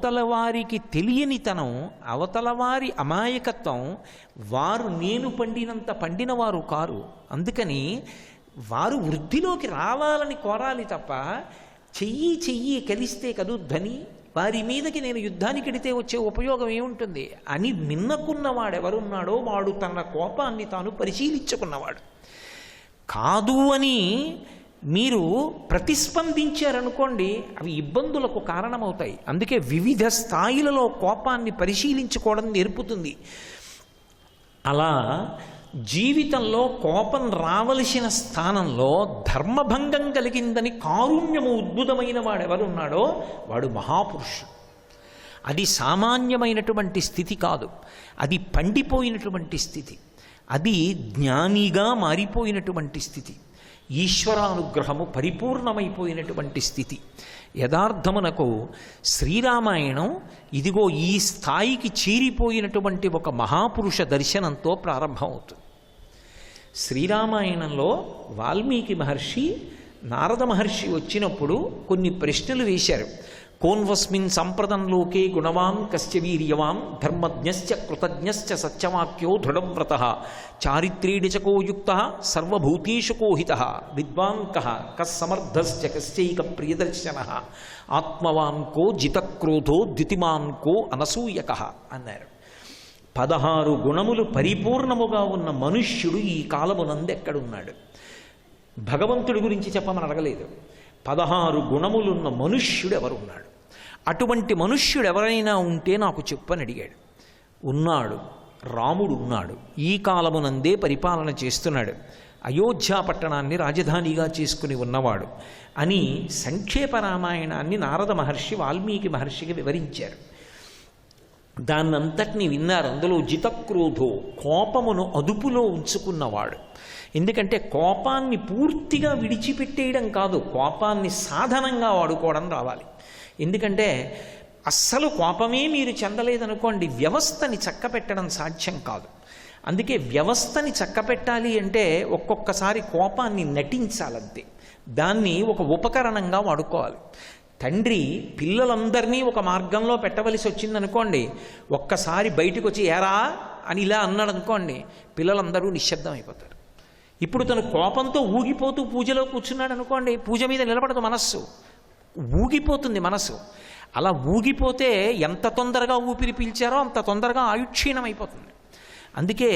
అవతల వారికి తెలియనితనం, అవతల వారి అమాయకత్వం, వారు నేను పండినంత పండినవారు కారు. అందుకని వారు వృద్ధిలోకి రావాలని కోరాలి తప్ప చెయ్యి చెయ్యి కలిస్తే కదూ ధ్వని, వారి మీదకి నేను యుద్ధానికి ఎడితే వచ్చే ఉపయోగం ఏముంటుంది అని నిన్నకున్నవాడెవరున్నాడో వాడు తన కోపాన్ని తాను పరిశీలించుకున్నవాడు. కాదు అని మీరు ప్రతిస్పందించారనుకోండి, అవి ఇబ్బందులకు కారణమవుతాయి. అందుకే వివిధ స్థాయిలలో కోపాన్ని పరిశీలించుకోవడం నేర్పుతుంది. అలా జీవితంలో కోపం రావలసిన స్థానంలో ధర్మభంగం కలిగిందని కారుణ్యము ఉద్భుతమైన వాడెవరున్నాడో వాడు మహాపురుషుడు. అది సామాన్యమైనటువంటి స్థితి కాదు, అది పండిపోయినటువంటి స్థితి, అది జ్ఞానిగా మారిపోయినటువంటి స్థితి, ఈశ్వరానుగ్రహము పరిపూర్ణమైపోయినటువంటి స్థితి. యథార్థమునకు శ్రీరామాయణం ఇదిగో ఈ స్థాయికి చేరిపోయినటువంటి ఒక మహాపురుష దర్శనంతో ప్రారంభమవుతుంది. శ్రీరామాయణంలో వాల్మీకి మహర్షి నారద మహర్షి వచ్చినప్పుడు కొన్ని ప్రశ్నలు వేశారు. కోన్వస్మిన్ సంప్రదంలోకే గుణవాన్ కశ్చ వీర్యవాన్ ధర్మజ్ఞశ్చ కృతజ్ఞశ్చ సత్యవాక్యో దృఢవ్రతః చారిత్రేడిచకో యుక్తః సర్వభూతేషు కోహితః విద్వాన్ కః కస్సమర్థశ్చ కశ్చైక ప్రియదర్శనః ఆత్మవాన్ కో జితక్రోధో ద్యుతిమాన్ కో అనసూయకః అన్నారు. 16 గుణములు పరిపూర్ణముగా ఉన్న మనుష్యుడు ఈ కాలమునందు ఎక్కడున్నాడు? భగవంతుడి గురించి చెప్పమని అడగలేదు. 16 గుణములున్న మనుష్యుడు ఎవరున్నాడు? అటువంటి మనుష్యుడు ఎవరైనా ఉంటే నాకు చెప్పని అడిగాడు. ఉన్నాడు, రాముడు ఉన్నాడు. ఈ కాలమునందే పరిపాలన చేస్తున్నాడు, అయోధ్యా పట్టణాన్ని రాజధానిగా చేసుకుని ఉన్నవాడు అని సంక్షేప రామాయణాన్ని నారద మహర్షి వాల్మీకి మహర్షికి వివరించారు. దాన్నంతటినీ విన్నారు. అందులో జితక్రోధో, కోపమును అదుపులో ఉంచుకున్నవాడు. ఎందుకంటే కోపాన్ని పూర్తిగా విడిచిపెట్టేయడం కాదు, కోపాన్ని సాధనంగా వాడుకోవడం రావాలి. ఎందుకంటే అస్సలు కోపమే మీరు చెందలేదనుకోండి, వ్యవస్థని చక్కపెట్టడం సాధ్యం కాదు. అందుకే వ్యవస్థని చక్కపెట్టాలి అంటే ఒక్కొక్కసారి కోపాన్ని నటించాలంతే, దాన్ని ఒక ఉపకరణంగా వాడుకోవాలి. తండ్రి పిల్లలందరినీ ఒక మార్గంలో పెట్టవలసి వచ్చిందనుకోండి, ఒక్కసారి బయటకు వచ్చి ఏరా అని ఇలా అన్నాడు అనుకోండి, పిల్లలందరూ నిశ్శబ్దం అయిపోతారు. ఇప్పుడు తను కోపంతో ఊగిపోతూ పూజలో కూర్చున్నాడు అనుకోండి, పూజ మీద నిలబడదు మనస్సు, ఊగిపోతుంది మనస్సు. అలా ఊగిపోతే ఎంత తొందరగా ఊపిరి పీల్చారో అంత తొందరగా ఆయుక్షీణం అయిపోతుంది. అందుకే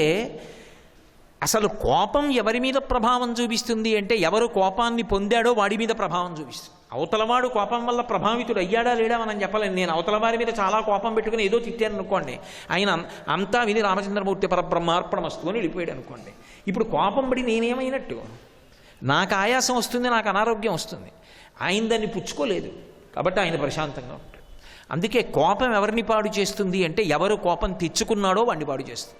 అసలు కోపం ఎవరి మీద ప్రభావం చూపిస్తుంది అంటే, ఎవరు కోపాన్ని పొందాడో వాడి మీద ప్రభావం చూపిస్తుంది. అవతలవాడు కోపం వల్ల ప్రభావితుడు అయ్యాడా లేడా మనం చెప్పలేను. నేను అవతల వారి మీద చాలా కోపం పెట్టుకుని ఏదో తిట్టాను అనుకోండి, ఆయన అంతా విని రామచంద్రమూర్తి పరబ్రహ్మార్పణమస్తు అని వెళ్ళిపోయాడు అనుకోండి. ఇప్పుడు కోపం పడి నేనేమైనట్టు? నాకు ఆయాసం వస్తుంది, నాకు అనారోగ్యం వస్తుంది. ఆయన దాన్ని పుచ్చుకోలేదు కాబట్టి ఆయన ప్రశాంతంగా ఉంటాడు. అందుకే కోపం ఎవరిని పాడు చేస్తుంది అంటే, ఎవరు కోపం తెచ్చుకున్నాడో వాడిని పాడు చేస్తుంది.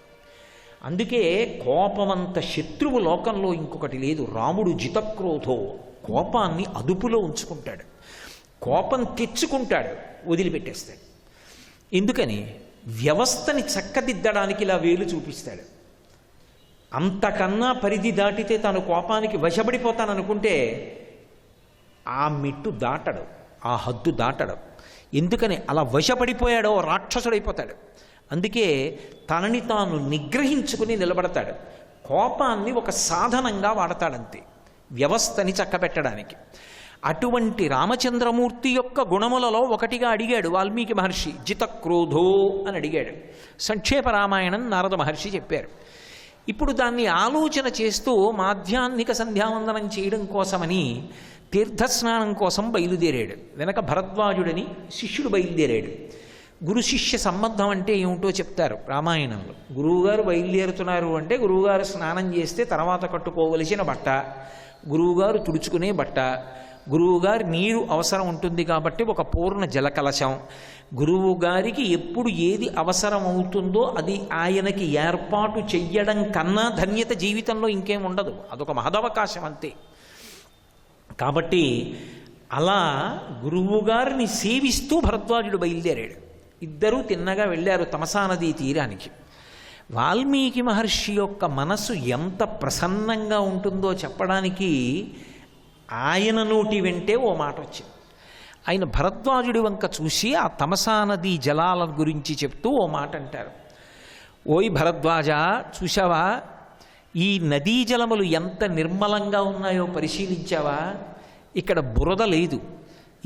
అందుకే కోపమంత శత్రువు లోకంలో ఇంకొకటి లేదు. రాముడు జితక్రోధో, కోపాన్ని అదుపులో ఉంచుకుంటాడు. కోపం తెచ్చుకుంటాడు, వదిలిపెట్టేస్తాడు. ఎందుకని? వ్యవస్థని చక్కదిద్దడానికి ఇలా వేలు చూపిస్తాడు. అంతకన్నా పరిధి దాటితే తాను కోపానికి వశపడిపోతాననుకుంటే ఆ మెట్టు దాటడు, ఆ హద్దు దాటడు. ఎందుకని? అలా వశపడిపోయాడో రాక్షసుడైపోతాడు. అందుకే తనని తాను నిగ్రహించుకుని నిలబడతాడు. కోపాన్ని ఒక సాధనంగా వాడతాడంతే, వ్యవస్థని చక్కబెట్టడానికి. అటువంటి రామచంద్రమూర్తి యొక్క గుణములలో ఒకటిగా అడిగాడు వాల్మీకి మహర్షి, జితక్రోధో అని అడిగాడు. సంక్షేప రామాయణం నారద మహర్షి చెప్పారు. ఇప్పుడు దాన్ని ఆలోచన చేస్తూ మాధ్యాహ్నిక సంధ్యావందనం చేయడం కోసమని తీర్థస్నానం కోసం బయలుదేరాడు. వెనక భరద్వాజుడని శిష్యుడు బయలుదేరాడు. గురు శిష్య సంబంధం అంటే ఏమిటో చెప్తారు రామాయణంలో. గురువుగారు బయలుదేరుతున్నారు అంటే, గురువుగారు స్నానం చేస్తే తర్వాత కట్టుకోవలసిన బట్ట, గురువుగారు తుడుచుకునే బట్ట, గురువుగారి నీరు అవసరం ఉంటుంది కాబట్టి ఒక పూర్ణ జలకలశం, గురువుగారికి ఎప్పుడు ఏది అవసరం అవుతుందో అది ఆయనకి ఏర్పాటు చెయ్యడం కన్నా ధన్యత జీవితంలో ఇంకేం ఉండదు. అదొక మహదవకాశం అంతే. కాబట్టి అలా గురువుగారిని సేవిస్తూ భరద్వాజుడు బయలుదేరాడు. ఇద్దరూ తిన్నగా వెళ్ళారు తమసా నదీ తీరానికి. వాల్మీకి మహర్షి యొక్క మనసు ఎంత ప్రసన్నంగా ఉంటుందో చెప్పడానికి ఆయన నోటి వెంటే ఓ మాట వచ్చింది. ఆయన భరద్వాజుడి వంక చూసి ఆ తమసా నదీ జలాల గురించి చెప్తూ ఓ మాట అంటారు. ఓయ్ భరద్వాజ, చూశావా ఈ నదీ జలములు ఎంత నిర్మలంగా ఉన్నాయో పరిశీలించావా? ఇక్కడ బురద లేదు.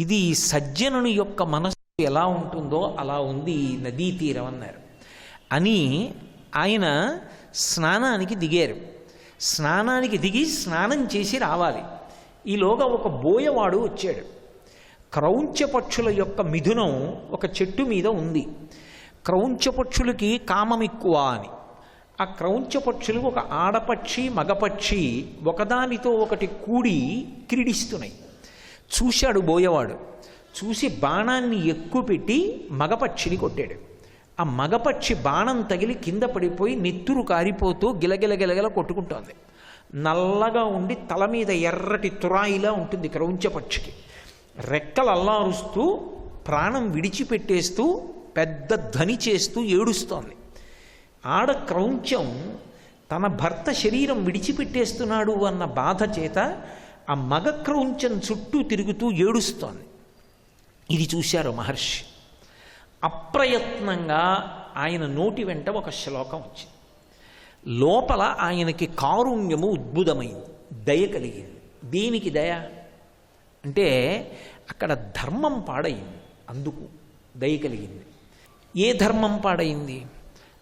ఇది సజ్జనుని యొక్క మనస్సు ఎలా ఉంటుందో అలా ఉంది ఈ నదీ తీరం అన్నారు. అని ఆయన స్నానానికి దిగారు. స్నానానికి దిగి స్నానం చేసి రావాలి. ఈలోగా ఒక బోయవాడు వచ్చాడు. క్రౌంచ పక్షుల యొక్క మిథునం ఒక చెట్టు మీద ఉంది. క్రౌంచ పక్షులకి కామం ఎక్కువ అని. ఆ క్రౌంచ పక్షులు ఒక ఆడపక్షి మగపక్షి ఒకదానితో ఒకటి కూడి క్రీడిస్తున్నాయి. చూశాడు బోయవాడు. చూసి బాణాన్ని ఎక్కుపెట్టి మగపక్షిని కొట్టాడు. ఆ మగపక్షి బాణం తగిలి కింద పడిపోయి నెత్తురు కారిపోతూ గిలగిల కొట్టుకుంటోంది. నల్లగా ఉండి తల మీద ఎర్రటి తురాయిలా ఉంటుంది క్రౌంచ పక్షికి. రెక్కలు అల్లారుస్తూ ప్రాణం విడిచిపెట్టేస్తూ పెద్ద ధ్వని చేస్తూ ఏడుస్తోంది. ఆడ క్రౌంచం తన భర్త శరీరం విడిచిపెట్టేస్తున్నాడు అన్న బాధ చేత ఆ మగ క్రౌంచం చుట్టూ తిరుగుతూ ఏడుస్తోంది. ఇది చూశారు మహర్షి. అప్రయత్నంగా ఆయన నోటి వెంట ఒక శ్లోకం వచ్చింది. లోపల ఆయనకి కారుణ్యము ఉద్భుతమైంది, దయ కలిగింది. దేనికి దయ అంటే అక్కడ ధర్మం పాడైంది, అందుకు దయ కలిగింది. ఏ ధర్మం పాడైంది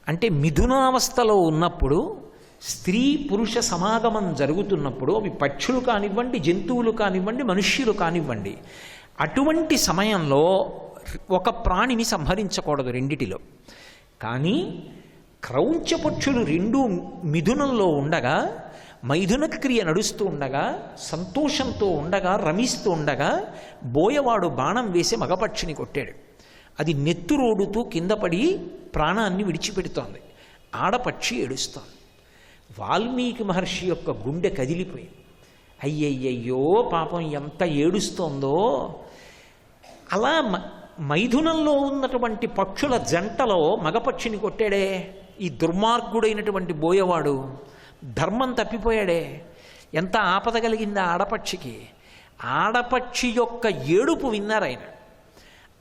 అంటే మిథునావస్థలో ఉన్నప్పుడు స్త్రీ పురుష సమాగమం జరుగుతున్నప్పుడు, అవి పక్షులు కానివ్వండి, జంతువులు కానివ్వండి, మనుష్యులు కానివ్వండి, అటువంటి సమయంలో ఒక ప్రాణిని సంహరించకూడదు రెండిటిలో. కానీ క్రౌంచ పక్షులు రెండు మిథునంలో ఉండగా, మైథున క్రియ నడుస్తూ ఉండగా, సంతోషంతో ఉండగా, రమిస్తూ ఉండగా బోయవాడు బాణం వేసి మగపక్షిని కొట్టాడు. అది నెత్తురోడుతూ కింద పడి ప్రాణాన్ని విడిచిపెడుతోంది. ఆడపక్షి ఏడుస్తోంది. వాల్మీకి మహర్షి యొక్క గుండె కదిలిపోయింది. అయ్యయ్యయ్యో పాపం ఎంత ఏడుస్తోందో. అలా మైథునంలో ఉన్నటువంటి పక్షుల జంటలో మగపక్షిని కొట్టాడే ఈ దుర్మార్గుడైనటువంటి బోయవాడు. ధర్మం తప్పిపోయాడే. ఎంత ఆపద కలిగింది ఆ ఆడపక్షికి. ఆడపక్షి యొక్క ఏడుపు విన్నారు ఆయన.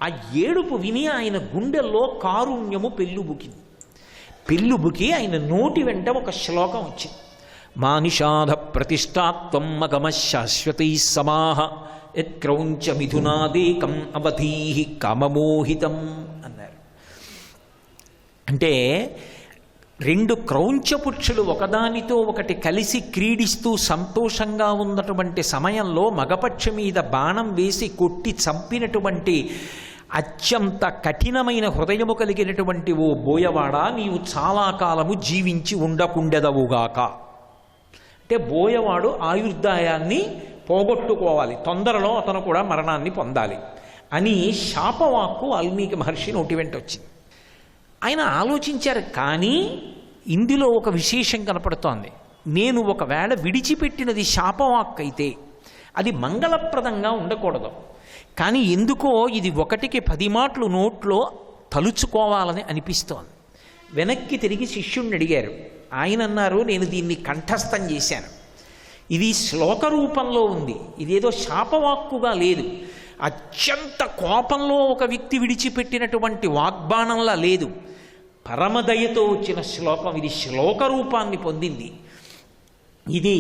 ఆ ఏడుపు విని ఆయన గుండెల్లో కారుణ్యము పెళ్ళుబుకింది. పెళ్ళుబుకి ఆయన నోటి వెంట ఒక శ్లోకం వచ్చింది. మానిషాధ ప్రతిష్టాత్వం మగమ శాశ్వతై సమాహ యత్క్రౌంచ మిథునాదేకం అవధీహి కామమోహితం అన్నారు. అంటే రెండు క్రౌంచపుక్షులు ఒకదానితో ఒకటి కలిసి క్రీడిస్తూ సంతోషంగా ఉన్నటువంటి సమయంలో మగపక్షి మీద బాణం వేసి కొట్టి చంపినటువంటి అత్యంత కఠినమైన హృదయము కలిగినటువంటి ఓ బోయవాడా, నీవు చాలా కాలము జీవించి ఉండకుండెదవుగాక. అంటే బోయవాడు ఆయుర్దాయాన్ని పోగొట్టుకోవాలి, తొందరలో అతను కూడా మరణాన్ని పొందాలి అని శాపవాక్కు వాల్మీకి మహర్షి నోటి వెంట వచ్చింది. ఆయన ఆలోచించారు. కానీ ఇందులో ఒక విశేషం కనపడుతోంది. నేను ఒకవేళ విడిచిపెట్టినది శాపవాక్ అయితే అది మంగళప్రదంగా ఉండకూడదు. కానీ ఎందుకో ఇది ఒకటికి 10 మాటలు నోట్లో తలుచుకోవాలని అనిపిస్తోంది. వెనక్కి తిరిగి శిష్యుణ్ణి అడిగారు. ఆయన అన్నారు, నేను దీన్ని కంఠస్థం చేశాను. ఇది శ్లోక రూపంలో ఉంది, ఇదేదో శాపవాక్కుగా లేదు. అత్యంత కోపంలో ఒక వ్యక్తి విడిచిపెట్టినటువంటి వాగ్బాణంలా లేదు. పరమదయతో వచ్చిన శ్లోకం. ఇది శ్లోక రూపాన్ని పొందింది. ఇది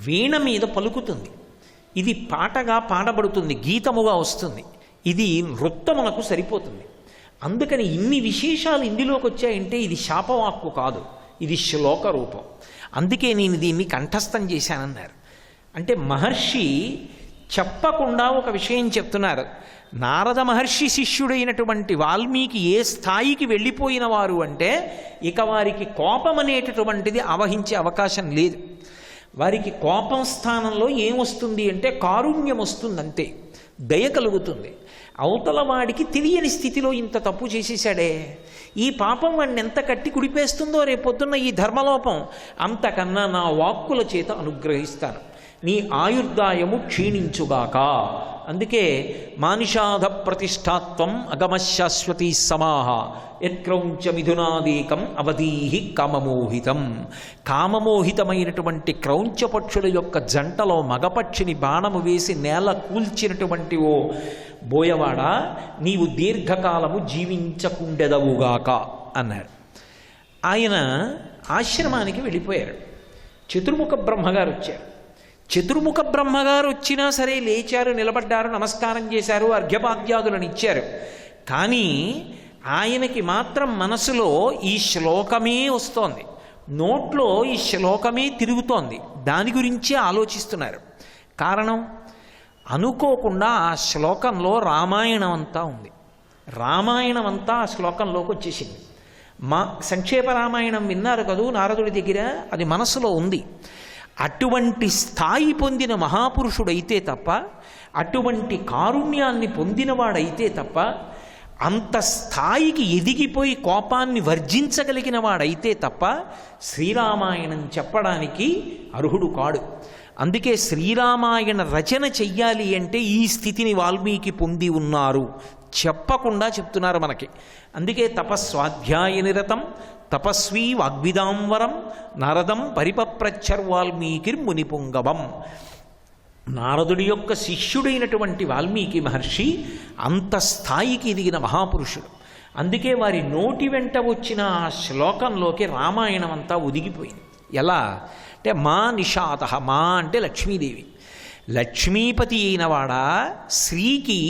వీణ మీద పలుకుతుంది. ఇది పాటగా పాడబడుతుంది, గీతముగా వస్తుంది. ఇది నృత్తమునకు సరిపోతుంది. అందుకని ఇన్ని విశేషాలు ఇందులోకి వచ్చాయంటే ఇది శాపవాక్కు కాదు, ఇది శ్లోక రూపం. అందుకే నేను దీన్ని కంఠస్థం చేశానన్నారు. అంటే మహర్షి చెప్పకుండా ఒక విషయం చెప్తున్నారు. నారద మహర్షి శిష్యుడైనటువంటి వాల్మీకి ఏ స్థాయికి వెళ్ళిపోయిన వారు అంటే ఇక వారికి కోపం అనేటటువంటిది ఆవహించే అవకాశం లేదు. వారికి కోపం స్థానంలో ఏమొస్తుంది అంటే కారుణ్యం వస్తుంది, అంతే. దయ కలుగుతుంది. అవతల వాడికి తెలియని స్థితిలో ఇంత తప్పు చేసేసాడే, ఈ పాపం వాడిని ఎంత కట్టి కుడిపేస్తుందో రేపొద్దున్న ఈ ధర్మలోపం, అంతకన్నా నా వాక్కుల చేత అనుగ్రహిస్తాను. నీ ఆయుర్దాయము క్షీణించుగాక. అందుకే మానిషాధ ప్రతిష్టాత్వం అగమశాశ్వతీ సమాహ యత్క్రౌంచ మిథునాదీకం అవధీహి కామమోహితం. కామమోహితమైనటువంటి క్రౌంచ పక్షుల యొక్క జంటలో మగపక్షిని బాణము వేసి నేల కూల్చినటువంటి ఓ బోయవాడ, నీవు దీర్ఘకాలము జీవించకుండెదవుగాక అన్నాడు. ఆయన ఆశ్రమానికి వెళ్ళిపోయారు. చతుర్ముఖ బ్రహ్మగారు వచ్చారు. చతుర్ముఖ బ్రహ్మగారు వచ్చినా సరే లేచారు, నిలబడ్డారు, నమస్కారం చేశారు, అర్ఘ్యపాద్యాదులను ఇచ్చారు. కానీ ఆయనకి మాత్రం మనసులో ఈ శ్లోకమే వస్తోంది, నోట్లో ఈ శ్లోకమే తిరుగుతోంది. దాని గురించే ఆలోచిస్తున్నారు. కారణం, అనుకోకుండా ఆ శ్లోకంలో రామాయణం అంతా ఉంది. రామాయణం అంతా ఆ శ్లోకంలోకి వచ్చేసింది. మా సంక్షేప రామాయణం విన్నారు కదూ నారదుడి దగ్గర, అది మనసులో ఉంది. అటువంటి స్థాయి పొందిన మహాపురుషుడైతే తప్ప, అటువంటి కారుణ్యాన్ని పొందినవాడైతే తప్ప, అంత స్థాయికి ఎదిగిపోయి కోపాన్ని వర్జించగలిగిన వాడైతే తప్ప శ్రీరామాయణం చెప్పడానికి అర్హుడు కాడు. అందుకే శ్రీరామాయణ రచన చెయ్యాలి అంటే ఈ స్థితిని వాల్మీకి పొంది ఉన్నారు, చెప్పకుండా చెప్తున్నారు మనకి. అందుకే తపస్వాధ్యాయ నిరతం తపస్వీ వాగ్విదాంవరం నారదం పరిపప్రచ్చర్వాల్మీకిర్ మునిపుంగవం. నారదుడి యొక్క శిష్యుడైనటువంటి వాల్మీకి మహర్షి అంత స్థాయికి ఎదిగిన మహాపురుషుడు. అందుకే వారి నోటి వెంట వచ్చిన ఆ శ్లోకంలోకి రామాయణం అంతా ఒదిగిపోయింది. ఎలా అంటే, మా నిషాద, మా అంటే లక్ష్మీదేవి, లక్ష్మీపతి అయినవాడా, శ్రీకి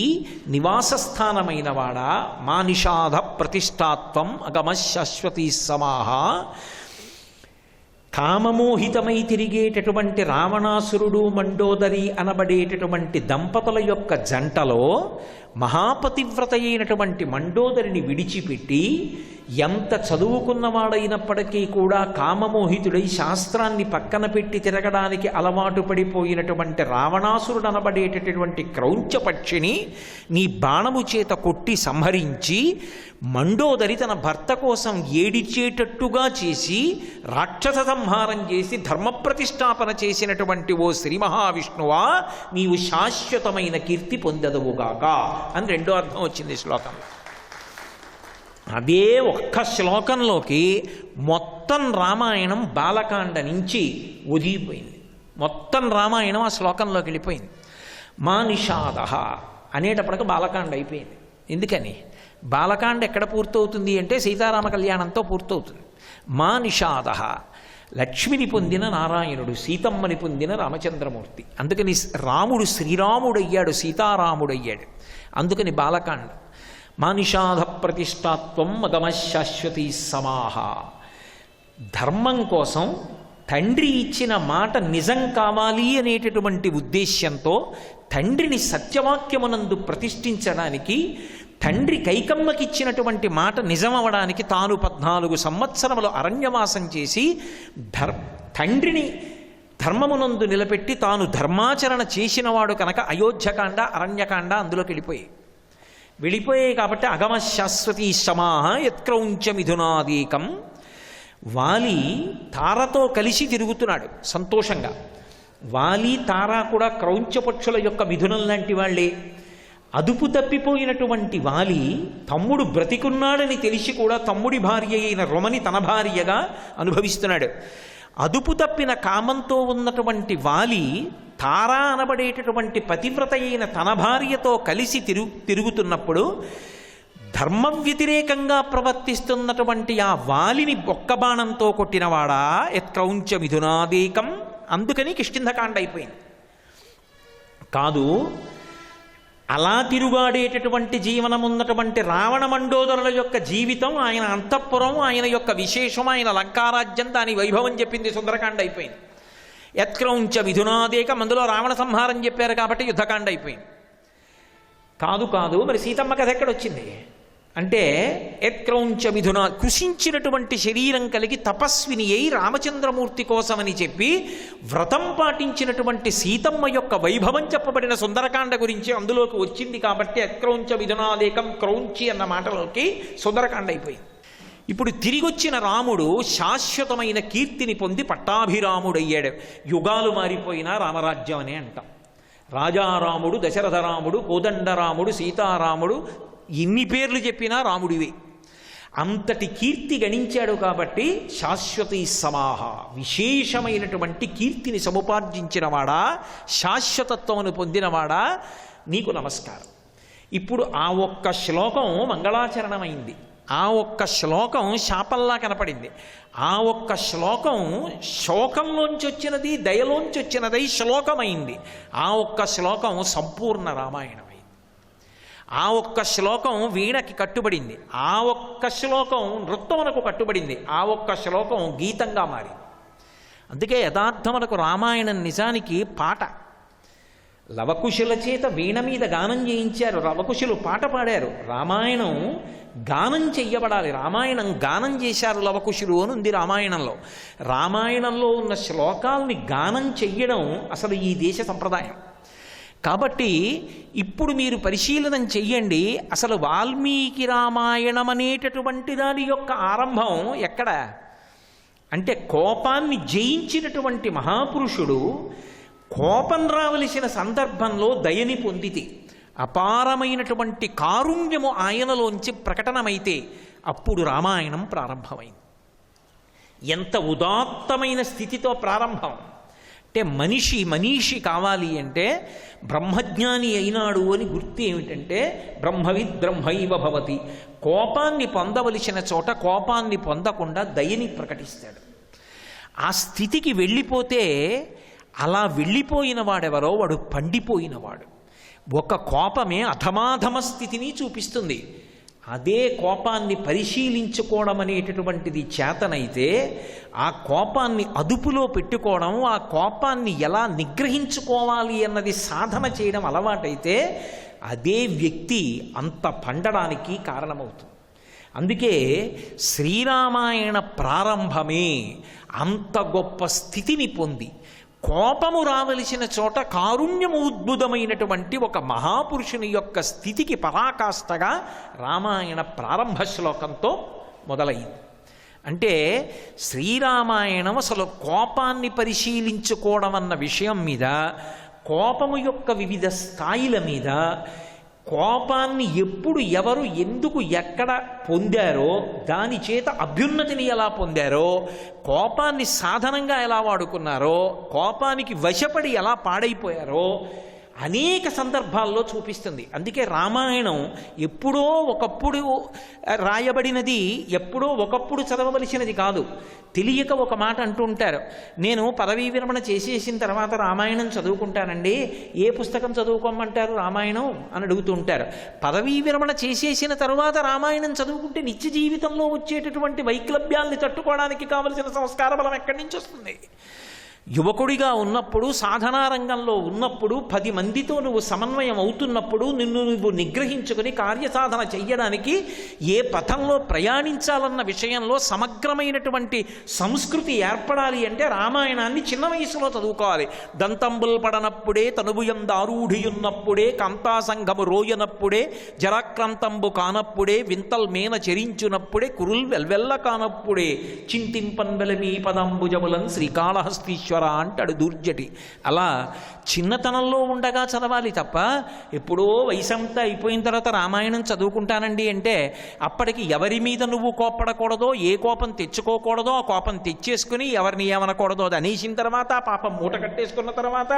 నివాసస్థానమైనవాడా, మా నిషాద ప్రతిష్టాత్వం అగమశాశ్వతీ సమాహ. కామమోహితమై తిరిగేటటువంటి రావణాసురుడు మండోదరి అనబడేటటువంటి దంపతుల యొక్క జంటలో మహాపతివ్రత అయినటువంటి మండోదరిని విడిచిపెట్టి, ఎంత చదువుకున్నవాడైనప్పటికీ కూడా కామమోహితుడై శాస్త్రాన్ని పక్కన పెట్టి తిరగడానికి అలవాటు పడిపోయినటువంటి రావణాసురుడు అనబడేటటువంటి క్రౌంచ పక్షిని నీ బాణము చేత కొట్టి సంహరించి, మండోదరి తన భర్త కోసం ఏడిచేటట్టుగా చేసి రాక్షస సంహారం చేసి ధర్మప్రతిష్టాపన చేసినటువంటి ఓ శ్రీ మహావిష్ణువా, నీవు శాశ్వతమైన కీర్తి పొందదవుగాక అని రెండో అర్థం వచ్చింది శ్లోకంలో. అదే ఒక్క శ్లోకంలోకి మొత్తం రామాయణం బాలకాండ నుంచి ఒదిగిపోయింది. మొత్తం రామాయణం ఆ శ్లోకంలోకి వెళ్ళిపోయింది. మా నిషాద అనేటప్పటికి బాలకాండ అయిపోయింది. ఎందుకని? బాలకాండ ఎక్కడ పూర్తవుతుంది అంటే సీతారామ కళ్యాణంతో పూర్తవుతుంది. మా నిషాద, లక్ష్మిని పొందిన నారాయణుడు, సీతమ్మని పొందిన రామచంద్రమూర్తి. అందుకని రాముడు శ్రీరాముడయ్యాడు, సీతారాముడయ్యాడు. అందుకని బాలకాండ. మా నిషాధ ప్రతిష్టాత్వం అగమశాశ్వతీ సమాహ. ధర్మం కోసం తండ్రి ఇచ్చిన మాట నిజం కావాలి అనేటటువంటి ఉద్దేశ్యంతో తండ్రిని సత్యవాక్యమునందు ప్రతిష్ఠించడానికి, తండ్రి కైకమ్మకిచ్చినటువంటి మాట నిజమవడానికి తాను 14 సంవత్సరములు అరణ్యవాసం చేసి తండ్రిని ధర్మమునందు నిలబెట్టి తాను ధర్మాచరణ చేసినవాడు కనుక అయోధ్యకాండ, అరణ్యకాండ అందులోకి వెళ్ళిపోయాయి. కాబట్టి అగమశాశ్వతీ సమాహ యత్క్రౌంచ మిథునాదీకం. వాలి తారతో కలిసి తిరుగుతున్నాడు సంతోషంగా. వాలి తార కూడా క్రౌంచ పక్షుల యొక్క మిథునం లాంటి వాళ్లే. అదుపు తప్పిపోయినటువంటి వాలి తమ్ముడు బ్రతికున్నాడని తెలిసి కూడా తమ్ముడి భార్య అయిన రొమని తన భార్యగా అనుభవిస్తున్నాడు. అదుపు తప్పిన కామంతో ఉన్నటువంటి వాలి తారా అనబడేటటువంటి పతివ్రత అయిన తన భార్యతో కలిసి తిరుగుతున్నప్పుడు ధర్మ వ్యతిరేకంగా ప్రవర్తిస్తున్నటువంటి ఆ వాలిని బొక్కబాణంతో కొట్టినవాడా యత్క్రౌంచ మిథునాదీకం. అందుకని కిష్కింధకాండ అయిపోయింది. కాదు, అలా తిరుగాడేటటువంటి జీవనం ఉన్నటువంటి రావణ మండోదరుల యొక్క జీవితం, ఆయన అంతఃపురం, ఆయన యొక్క విశేషం, ఆయన లంకారాజ్యం, దాని వైభవం చెప్పింది సుందరకాండ అయిపోయింది. యత్క్రౌంచ మిథునాదేకం, అందులో రావణ సంహారం చెప్పారు కాబట్టి యుద్ధకాండ అయిపోయింది. కాదు, మరి సీతమ్మ కథ ఎక్కడొచ్చింది అంటే, యత్క్రౌంచ మిథునా, కృషించినటువంటి శరీరం కలిగి తపస్విని అయి రామచంద్రమూర్తి కోసమని చెప్పి వ్రతం పాటించినటువంటి సీతమ్మ యొక్క వైభవం చెప్పబడిన సుందరకాండ గురించి అందులోకి వచ్చింది. కాబట్టి యత్క్రౌంచ మిథునాదేకం, క్రౌంచి అన్న మాటలోకి సుందరకాండ అయిపోయింది. ఇప్పుడు తిరిగొచ్చిన రాముడు శాశ్వతమైన కీర్తిని పొంది పట్టాభిరాముడయ్యాడు. యుగాలు మారిపోయినా రామరాజ్యం అనే అంటాం. రాజారాముడు, దశరథరాముడు, కోదండరాముడు, సీతారాముడు, ఎన్ని పేర్లు చెప్పినా రాముడివే. అంతటి కీర్తి గణించాడు కాబట్టి శాశ్వతీ సమాహ, విశేషమైనటువంటి కీర్తిని సముపార్జించినవాడా, శాశ్వతత్వమును పొందినవాడా, నీకు నమస్కారం. ఇప్పుడు ఆ ఒక్క శ్లోకం మంగళాచరణమైంది. ఆ ఒక్క శ్లోకం శాపంలా కనపడింది. ఆ ఒక్క శ్లోకం శోకంలోంచి వచ్చినది, దయలోంచి వచ్చినదై శ్లోకమైంది. ఆ ఒక్క శ్లోకం సంపూర్ణ రామాయణమైంది. ఆ ఒక్క శ్లోకం వీణకి కట్టుబడింది. ఆ ఒక్క శ్లోకం నృత్యమునకు కట్టుబడింది. ఆ ఒక్క శ్లోకం గీతంగా మారింది. అందుకే యథార్థమునకు రామాయణం నిజానికి పాట. లవకుశుల చేత వీణ మీద గానం చేయించారు, లవకుశులు పాట పాడారు. రామాయణం గానం చెయ్యబడాలి. రామాయణం గానం చేశారు లవకుశులు అని ఉంది రామాయణంలో. రామాయణంలో ఉన్న శ్లోకాల్ని గానం చెయ్యడం అసలు ఈ దేశ సంప్రదాయం. కాబట్టి ఇప్పుడు మీరు పరిశీలనం చెయ్యండి, అసలు వాల్మీకి రామాయణం అనేటటువంటి దాని యొక్క ఆరంభం ఎక్కడ అంటే, కోపాన్ని జయించినటువంటి మహాపురుషుడు కోపం రావలసిన సందర్భంలో దయని పొందితే, అపారమైనటువంటి కారుణ్యము ఆయనలోంచి ప్రకటనమైతే అప్పుడు రామాయణం ప్రారంభమైంది. ఎంత ఉదాత్తమైన స్థితితో ప్రారంభం అంటే, మనీషి కావాలి అంటే బ్రహ్మజ్ఞాని అయినాడు అని గుర్తు ఏమిటంటే, బ్రహ్మవిద్ బ్రహ్మైవ భవతి. కోపాన్ని పొందవలసిన చోట కోపాన్ని పొందకుండా దయని ప్రకటిస్తాడు. ఆ స్థితికి వెళ్ళిపోతే, అలా వెళ్ళిపోయిన వాడెవరో వాడు పండిపోయినవాడు. ఒక కోపమే అధమాధమ స్థితిని చూపిస్తుంది. అదే కోపాన్ని పరిశీలించుకోవడం అనేటటువంటిది చేతనైతే, ఆ కోపాన్ని అదుపులో పెట్టుకోవడం, ఆ కోపాన్ని ఎలా నిగ్రహించుకోవాలి అన్నది సాధన చేయడం అలవాటైతే, అదే వ్యక్తి అంత పండడానికి కారణమవుతుంది. అందుకే శ్రీరామాయణ ప్రారంభమే అంత గొప్ప స్థితిని పొంది, కోపము రావలసిన చోట కారుణ్యము ఉద్భుతమైనటువంటి ఒక మహాపురుషుని యొక్క స్థితికి పరాకాష్ఠగా రామాయణ ప్రారంభ శ్లోకంతో మొదలైంది. అంటే శ్రీరామాయణం అసలు కోపాన్ని పరిశీలించుకోవడం అన్న విషయం మీద, కోపము యొక్క వివిధ స్థాయిల మీద, కోపాన్ని ఎప్పుడు ఎవరు ఎందుకు ఎక్కడ పొందారో, దాని చేత అభ్యున్నతిని ఎలా పొందారో, కోపాన్ని సాధనంగా ఎలా వాడుకున్నారో, కోపానికి వశపడి ఎలా పాడైపోయారో అనేక సందర్భాల్లో చూపిస్తుంది. అందుకే రామాయణం ఎప్పుడో ఒకప్పుడు రాయబడినది, ఎప్పుడో ఒకప్పుడు చదవవలసినది కాదు. తెలియక ఒక మాట అంటూ ఉంటారు, నేను పదవీ విరమణ చేసేసిన తర్వాత రామాయణం చదువుకుంటానండి, ఏ పుస్తకం చదువుకోమంటారు రామాయణం అని అడుగుతూ ఉంటారు. పదవీ విరమణ చేసేసిన తర్వాత రామాయణం చదువుకుంటే నిత్య జీవితంలో వచ్చేటటువంటి వైక్లభ్యాల్ని తట్టుకోవడానికి కావలసిన సంస్కార బలం ఎక్కడి నుంచి వస్తుంది? యువకుడిగా ఉన్నప్పుడు, సాధనా రంగంలో ఉన్నప్పుడు, 10 మందితో నువ్వు సమన్వయం అవుతున్నప్పుడు, నిన్ను నువ్వు నిగ్రహించుకుని కార్యసాధన చెయ్యడానికి ఏ పథంలో ప్రయాణించాలన్న విషయంలో సమగ్రమైనటువంటి సంస్కృతి ఏర్పడాలి అంటే రామాయణాన్ని చిన్న వయసులో చదువుకోవాలి. దంతంబుల్ పడనప్పుడే, తనుభుయం దారూఢియున్నప్పుడే, కాంతాసంగము రోయనప్పుడే, జరాక్రాంతంబు కానప్పుడే, వింతల్ మేన చెరించునప్పుడే, కురుల్ వెల్వెల్ల కానప్పుడే, చింతింపన్ వెలమీ పదంబుజములన్ శ్రీకాళహస్తీశ్వర అంటాడు దూర్జటి. అలా చిన్నతనంలో ఉండగా చదవాలి తప్ప, ఎప్పుడో వయసంతా అయిపోయిన తర్వాత రామాయణం చదువుకుంటానండి అంటే, అప్పటికి ఎవరి మీద నువ్వు కోప్పడకూడదో, ఏ కోపం తెచ్చుకోకూడదో, ఆ కోపం తెచ్చేసుకుని ఎవరిని ఏమనకూడదో అది అనేసిన తర్వాత, పాపం మూట కట్టేసుకున్న తర్వాత,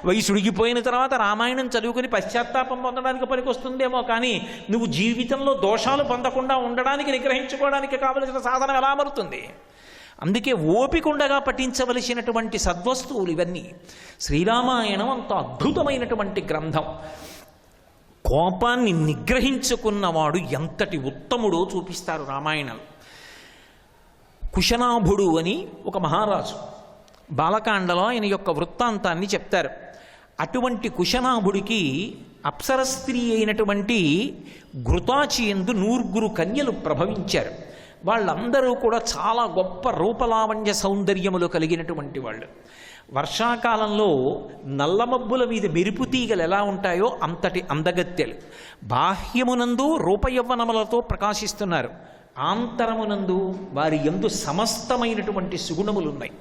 వయసుడిగిపోయిన తర్వాత రామాయణం చదువుకుని పశ్చాత్తాపం పొందడానికి పనికొస్తుందేమో కానీ, నువ్వు జీవితంలో దోషాలు పొందకుండా ఉండడానికి, నిగ్రహించుకోవడానికి కావలసిన సాధనం ఎలా మారుతుంది? అందుకే ఓపికండగా పఠించవలసినటువంటి సద్వస్తువులు ఇవన్నీ. శ్రీరామాయణం అంత అద్భుతమైనటువంటి గ్రంథం. కోపాన్ని నిగ్రహించుకున్నవాడు ఎంతటి ఉత్తముడో చూపిస్తారు రామాయణంలో. కుశనాభుడు అని ఒక మహారాజు, బాలకాండలో ఆయన యొక్క వృత్తాంతాన్ని చెప్తారు. అటువంటి కుశనాభుడికి అప్సర స్త్రీ అయినటువంటి ఘృతాచి యందు 100 కన్యలు ప్రభవించారు. వాళ్ళందరూ కూడా చాలా గొప్ప రూపలావణ్య సౌందర్యములు కలిగినటువంటి వాళ్ళు. వర్షాకాలంలో నల్లమబ్బుల మీద మెరుపు తీగలు ఎలా ఉంటాయో అంతటి అందగత్తెలు. బాహ్యమునందు రూపయవ్వనములతో ప్రకాశిస్తున్నారు, ఆంతరమునందు వారి యందు సమస్తమైనటువంటి సుగుణములున్నాయి.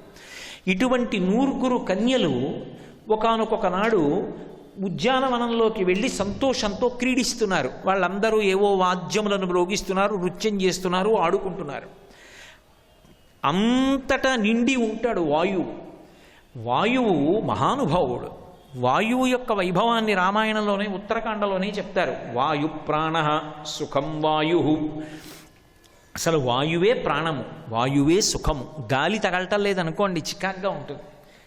ఇటువంటి 9 కన్యలు ఒకానొక నాడు ఉద్యానవనంలోకి వెళ్ళి సంతోషంతో క్రీడిస్తున్నారు. వాళ్ళందరూ ఏవో వాద్యములను మ్రోగిస్తున్నారు, నృత్యం చేస్తున్నారు, ఆడుకుంటున్నారు. అంతటా నిండి ఉంటాడు వాయువు. వాయువు మహానుభావుడు. వాయువు యొక్క వైభవాన్ని రామాయణంలోనే ఉత్తరకాండలోనే చెప్తారు. వాయు ప్రాణ సుఖం వాయు. అసలు వాయువే ప్రాణము, వాయువే సుఖము. గాలి తగలటం లేదనుకోండి చికాగ్గా ఉంటుంది.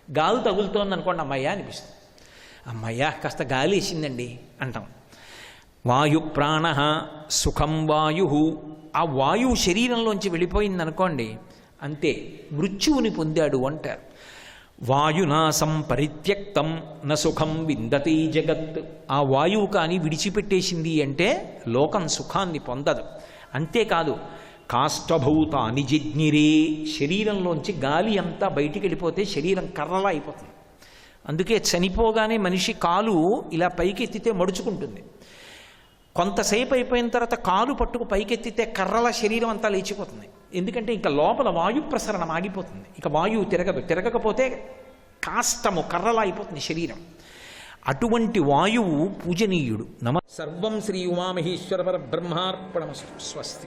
గాలి తగులుతోంది అనుకోండి అమ్మయ్య అనిపిస్తుంది. అమ్మయ్య కాస్త గాలి వేసిందండి అంటాం. వాయు ప్రాణ సుఖం వాయు. ఆ వాయువు శరీరంలోంచి వెళ్ళిపోయిందనుకోండి అంతే, మృత్యువుని పొందాడు అంటారు. వాయునాశం పరిత్యక్తం న సుఖం విందతి జగత్. ఆ వాయువు కానీ విడిచిపెట్టేసింది అంటే లోకం సుఖాన్ని పొందదు. అంతేకాదు, కాష్టభూతాని జిజ్ఞిరే. శరీరంలోంచి గాలి అంతా బయటికి వెళ్ళిపోతే శరీరం కర్రలా అయిపోతుంది. అందుకే చనిపోగానే మనిషి కాలు ఇలా పైకెత్తితే మడుచుకుంటుంది. కొంతసేపు అయిపోయిన తర్వాత కాలు పట్టుకు పైకెత్తితే కర్రల శరీరం అంతా లేచిపోతుంది. ఎందుకంటే ఇంకా లోపల వాయు ప్రసరణం ఆగిపోతుంది. ఇక వాయువు తిరగదు. తిరగకపోతే కాష్టము కర్రలా అయిపోతుంది శరీరం. అటువంటి వాయువు పూజనీయుడు. సర్వం శ్రీ ఉమామహేశ్వర పరబ్రహ్మార్పణమస్తు. స్వస్తి.